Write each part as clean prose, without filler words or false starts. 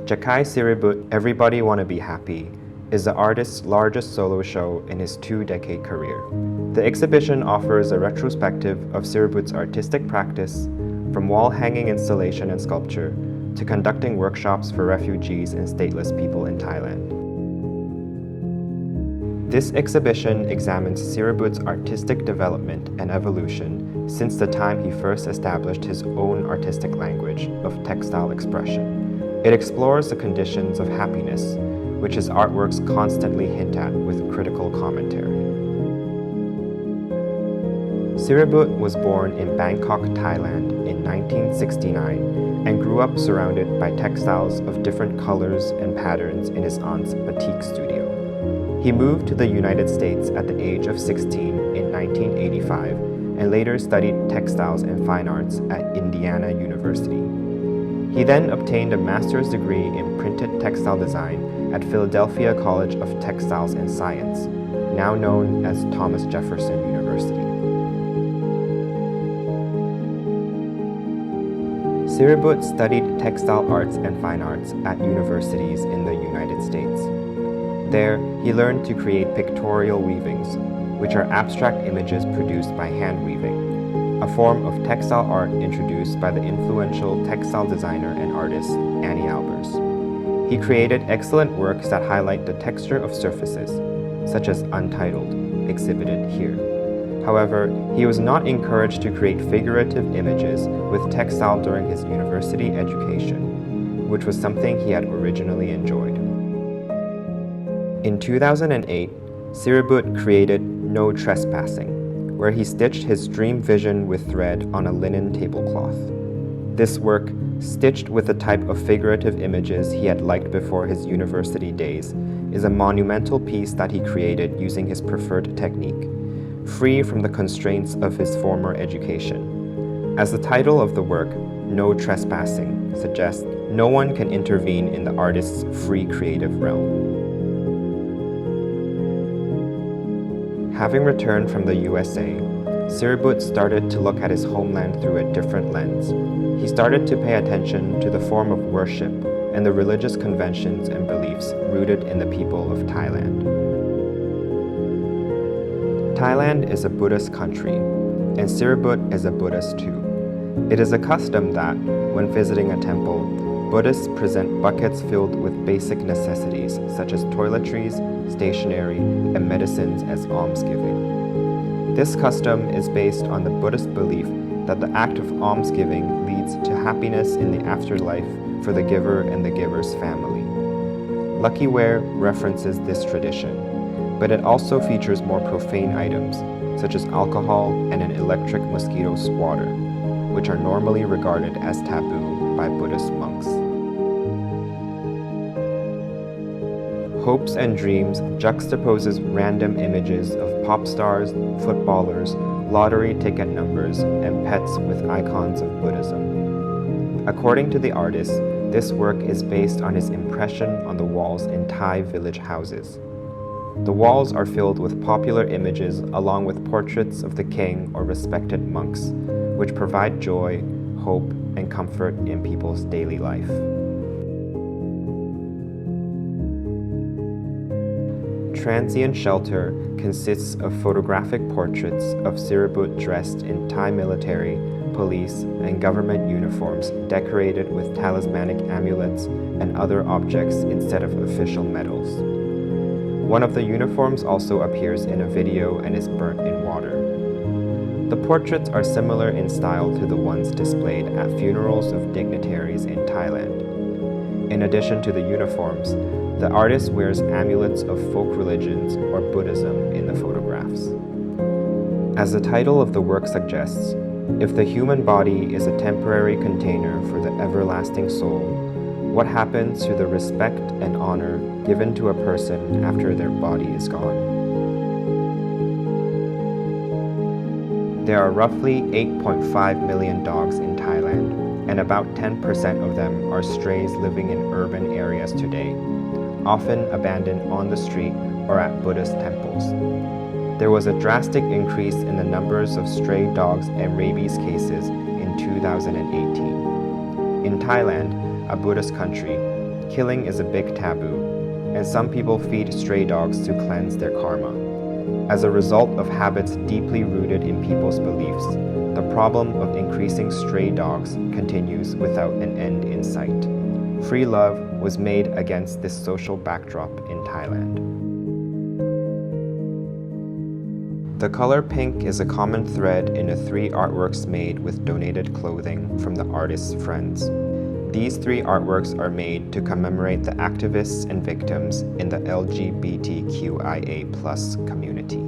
Jakkai Siributr, Everybody Wanna Be Happy, is the artist's largest solo show in his 2-decade career. The exhibition offers a retrospective of Siributr's artistic practice, from wall-hanging installation and sculpture to conducting workshops for refugees and stateless people in Thailand. This exhibition examines Siributr's artistic development and evolution since the time he first established his own artistic language of textile expression. It explores the conditions of happiness, which his artworks constantly hint at with critical commentary. Siributr was born in Bangkok, Thailand in 1969 and grew up surrounded by textiles of different colors and patterns in his aunt's batik studio. He moved to the United States at the age of 16 in 1985 and later studied textiles and fine arts at Indiana University. He then obtained a master's degree in printed textile design at Philadelphia College of Textiles and Science, now known as Thomas Jefferson University. Siributr studied textile arts and fine arts at universities in the United States. There, he learned to create pictorial weavings, which are abstract images produced by hand weaving, a form of textile art introduced by the influential textile designer and artist Annie Albers. He created excellent works that highlight the texture of surfaces, such as Untitled, exhibited here. However, he was not encouraged to create figurative images with textile during his university education, which was something he had originally enjoyed. In 2008, Siributr created No Trespassing, where he stitched his dream vision with thread on a linen tablecloth. This work, stitched with the type of figurative images he had liked before his university days, is a monumental piece that he created using his preferred technique, free from the constraints of his former education. As the title of the work, No Trespassing, suggests, no one can intervene in the artist's free creative realm. Having returned from the USA, Siributr started to look at his homeland through a different lens. He started to pay attention to the form of worship and the religious conventions and beliefs rooted in the people of Thailand. Thailand is a Buddhist country, and Siributr is a Buddhist too. It is a custom that, when visiting a temple, Buddhists present buckets filled with basic necessities such as toiletries, stationery, and medicines as almsgiving. This custom is based on the Buddhist belief that the act of almsgiving leads to happiness in the afterlife for the giver and the giver's family. Lucky Wear references this tradition, but it also features more profane items such as alcohol and an electric mosquito swatter, which are normally regarded as taboo by Buddhist monks. Hopes and Dreams juxtaposes random images of pop stars, footballers, lottery ticket numbers, and pets with icons of Buddhism. According to the artist, this work is based on his impression on the walls in Thai village houses. The walls are filled with popular images along with portraits of the king or respected monks, which provide joy, hope, and comfort in people's daily life. Transient Shelter consists of photographic portraits of Siributr dressed in Thai military, police, and government uniforms decorated with talismanic amulets and other objects instead of official medals. One of the uniforms also appears in a video and is burnt in water. The portraits are similar in style to the ones displayed at funerals of dignitaries in Thailand. In addition to the uniforms, the artist wears amulets of folk religions or Buddhism in the photographs. As the title of the work suggests, if the human body is a temporary container for the everlasting soul, what happens to the respect and honor given to a person after their body is gone? There are roughly 8.5 million dogs in Thailand, and about 10% of them are strays living in urban areas today, often abandoned on the street or at Buddhist temples. There was a drastic increase in the numbers of stray dogs and rabies cases in 2018. In Thailand, a Buddhist country, killing is a big taboo, and some people feed stray dogs to cleanse their karma. As a result of habits deeply rooted in people's beliefs, the problem of increasing stray dogs continues without an end in sight. Free Love was made against this social backdrop in Thailand. The color pink is a common thread in the 3 artworks made with donated clothing from the artist's friends. These 3 artworks are made to commemorate the activists and victims in the LGBTQIA+ community.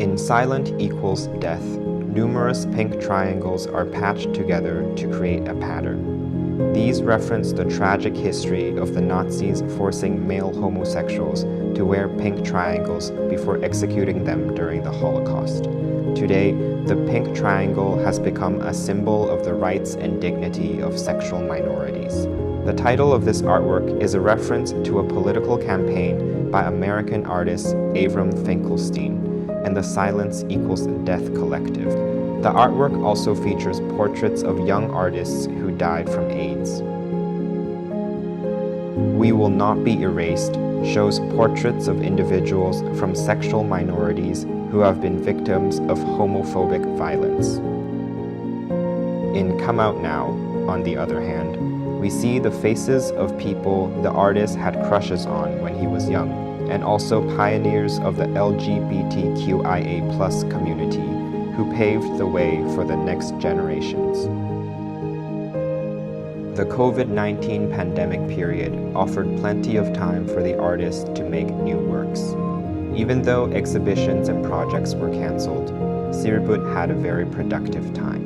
In Silent Equals Death, numerous pink triangles are patched together to create a pattern. These reference the tragic history of the Nazis forcing male homosexuals to wear pink triangles before executing them during the Holocaust. Today, the pink triangle has become a symbol of the rights and dignity of sexual minorities. The title of this artwork is a reference to a political campaign by American artist Avram Finkelstein and the Silence Equals Death collective. The artwork also features portraits of young artists who died from AIDS. We Will Not Be Erased shows portraits of individuals from sexual minorities who have been victims of homophobic violence. In Come Out Now, on the other hand, we see the faces of people the artist had crushes on when he was young, and also pioneers of the LGBTQIA+ community who paved the way for the next generations. The COVID-19 pandemic period offered plenty of time for the artist to make new works. Even though exhibitions and projects were cancelled, Siributr had a very productive time.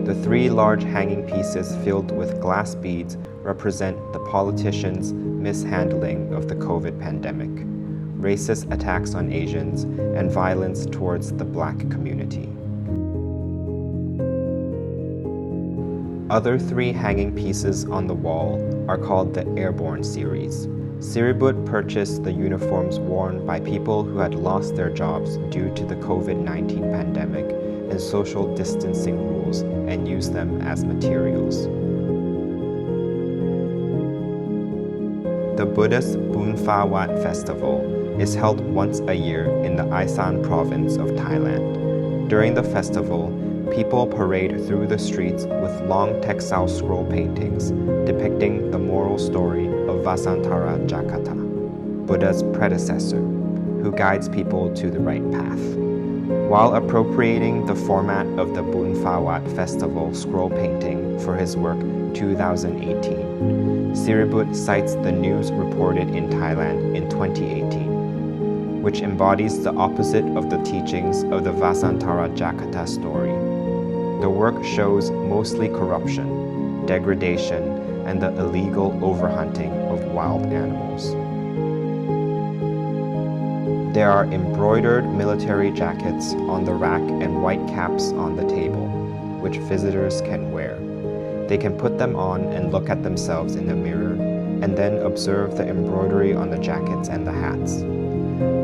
The 3 large hanging pieces filled with glass beads represent the politicians' mishandling of the COVID pandemic, racist attacks on Asians, and violence towards the Black community. Other 3 hanging pieces on the wall are called the Airborne series. Siributr purchased the uniforms worn by people who had lost their jobs due to the COVID-19 pandemic and social distancing rules and used them as materials. The Buddhist Bunphawat Festival is held once a year in the Isan province of Thailand. During the festival, people parade through the streets with long textile scroll paintings depicting the moral story of Vasantara Jakkai, Buddha's predecessor, who guides people to the right path. While appropriating the format of the Bunphawat Festival scroll painting for his work 2018, Siributr cites the news reported in Thailand in 2018, which embodies the opposite of the teachings of the Vasantara Jakkai story. The work shows mostly corruption, degradation, and the illegal overhunting of wild animals. There are embroidered military jackets on the rack and white caps on the table, which visitors can wear. They can put them on and look at themselves in the mirror, and then observe the embroidery on the jackets and the hats.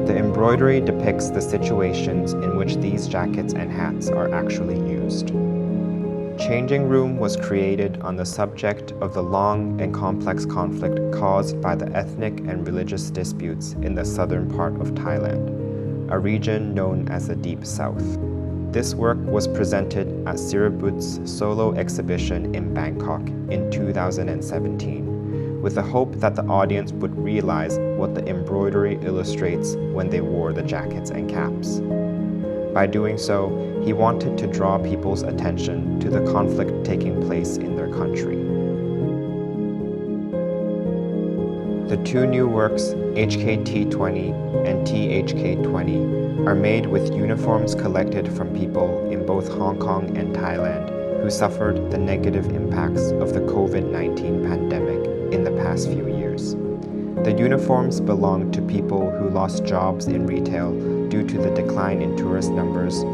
The embroidery depicts the situations in which these jackets and hats are actually used. Changing Room was created on the subject of the long and complex conflict caused by the ethnic and religious disputes in the southern part of Thailand, a region known as the Deep South. This work was presented at Siributr's solo exhibition in Bangkok in 2017, with the hope that the audience would realize what the embroidery illustrates when they wore the jackets and caps. By doing so, he wanted to draw people's attention to the conflict taking place in their country. The 2 new works, HKT20 and THK20, are made with uniforms collected from people in both Hong Kong and Thailand who suffered the negative impacts of the COVID-19 pandemic in the past few years. The uniforms belong to people who lost jobs in retail due to the decline in tourist numbers,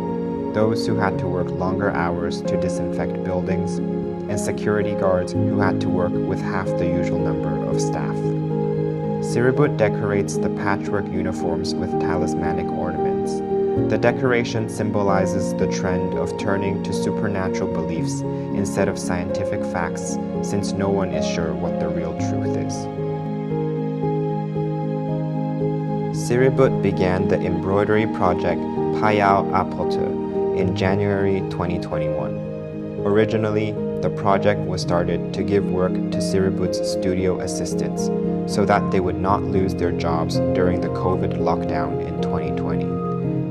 those who had to work longer hours to disinfect buildings, and security guards who had to work with half the usual number of staff. Siributr decorates the patchwork uniforms with talismanic ornaments. The decoration symbolizes the trend of turning to supernatural beliefs instead of scientific facts, since no one is sure what the real truth is. Siributr began the embroidery project Payao Apote in January 2021. Originally, the project was started to give work to Siributr's studio assistants so that they would not lose their jobs during the COVID lockdown in 2020.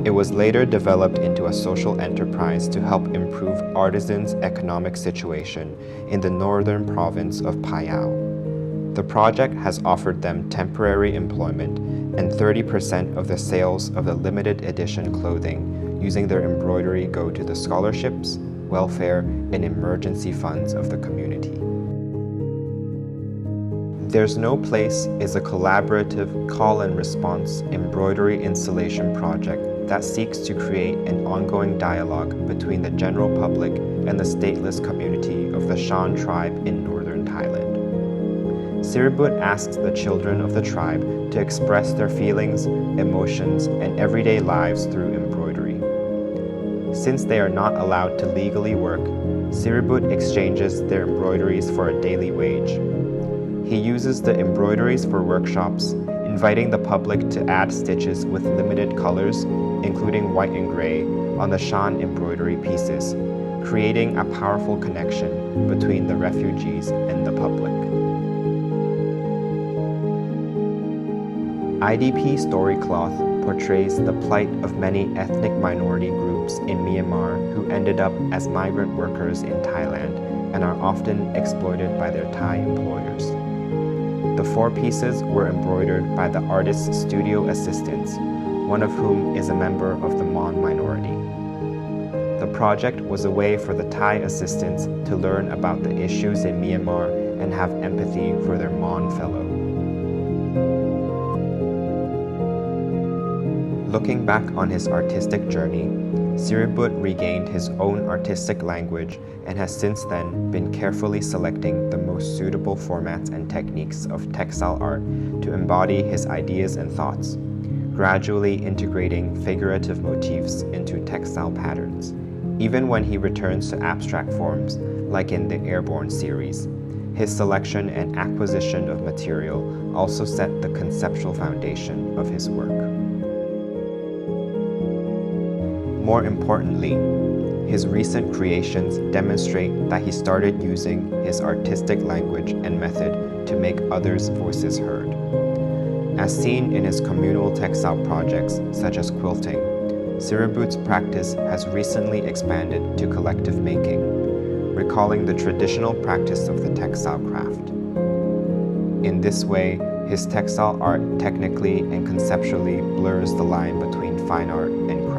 It was later developed into a social enterprise to help improve artisans' economic situation in the northern province of Payao. The project has offered them temporary employment, and 30% of the sales of the limited edition clothing using their embroidery go to the scholarships, welfare, and emergency funds of the community. There's No Place is a collaborative call and response embroidery installation project that seeks to create an ongoing dialogue between the general public and the stateless community of the Shan tribe in northern Thailand. Siributr asks the children of the tribe to express their feelings, emotions, and everyday lives through embroidery. Since they are not allowed to legally work, Siributr exchanges their embroideries for a daily wage. He uses the embroideries for workshops, inviting the public to add stitches with limited colors, including white and gray, on the Shan embroidery pieces, creating a powerful connection between the refugees and the public. IDP Storycloth portrays the plight of many ethnic minority groups in Myanmar who ended up as migrant workers in Thailand and are often exploited by their Thai employers. The 4 pieces were embroidered by the artist's studio assistants, one of whom is a member of the Mon minority. The project was a way for the Thai assistants to learn about the issues in Myanmar and have empathy for their Mon fellow. Looking back on his artistic journey, Siributr regained his own artistic language and has since then been carefully selecting the most suitable formats and techniques of textile art to embody his ideas and thoughts, gradually integrating figurative motifs into textile patterns. Even when he returns to abstract forms, like in the Airborne series, his selection and acquisition of material also set the conceptual foundation of his work. More importantly, his recent creations demonstrate that he started using his artistic language and method to make others' voices heard. As seen in his communal textile projects such as quilting, Siributr's practice has recently expanded to collective making, recalling the traditional practice of the textile craft. In this way, his textile art technically and conceptually blurs the line between fine art and craft.